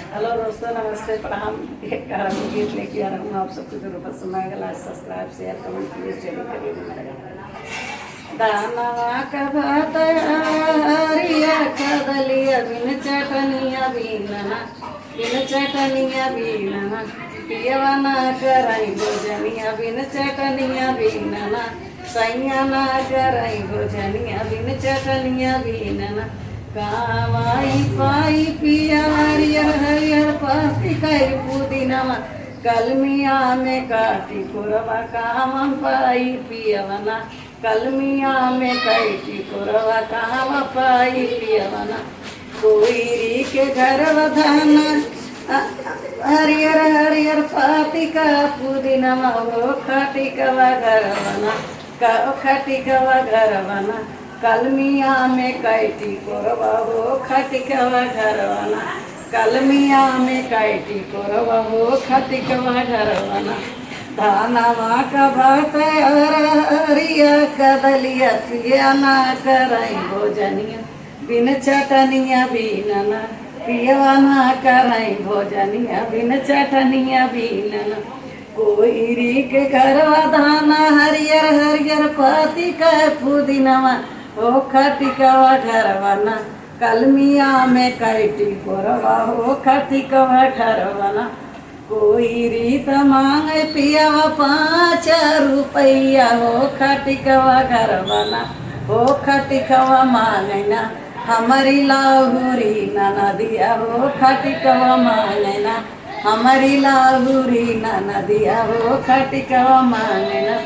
Hello दोस्तों, नमस्ते प्रणाम। एक गीत लेके आ रहा हूँ आप सबको। जो पसंद आएगा like subscribe share comment please जरूर करिएगा मेरे गाना। दानवा का भात हरिया कदलिया बिन चटनिया बीनना, बिन चटनिया बीनना, पियवा ना कराई भोजनिया बिन चटनिया बीनना, सैया ना कराई भोजनिया बिन चटनिया बीनना। कावाई पाई पिया हरियर हरियर पाती कई पुदीनावा, कलमिया में काटी कुरवा काम पाई पियवना, कलमिया में काटी कुरवा काम पाई पियवना। कोईरी के घर वधाना हरियर हरियर पाती का पुदीनावा, वो खाटी कवा घरवना, खाटी कवा घरवना, कलमिया में कैटी कोरवा हो खटिकवा घरवाना, कलमिया में कैटी कोरवा हो खटिकवा घरवाना। धानवा का भात हरिया कदलिया पिया ना कराई भोजनिया बिन चटनिया बीनना, पियवा ना कराई भोजनिया बिन चटनिया बीनना। कोईरी के घरवा धाना हरियर हरियर पाती का पुदीनावा, ओ खटिकवा घरवाना, कलमिया में कैटी कोरवा हो खटिकवा घरवाना। कोई रीत मांगे पियावा 5 रुपया, हो खटिकवा घरवाना, हो खटिकवा मांगना, हमारी लाहुरी नदिया, हो खटिकवा मांगना, हमारी लाहुरी नदिया, हो खटिकवा मांगना।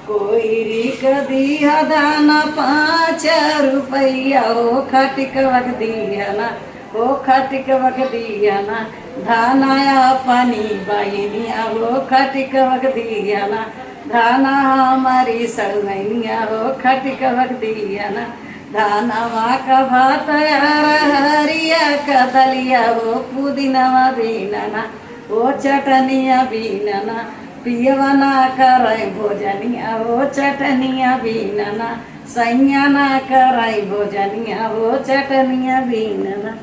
कोई रीक दिया दाना 5 रुपया, हो खटिकवक दिया ना, हो खटिकवक दिया ना। धानाया पानी बहनिया, हो खटिकवक दिया ना, धाना हमारी सगनिया, हो खटिकवक दिया ना। धानवा का भात हरिया कदलिया, हो पुदीनावा बीनना, हो चटनिया बीनना, पियवा ना कराई भोजनिया, हो चटनिया बीनना, सैया ना कराई भोजनिया, हो चटनिया बीनना।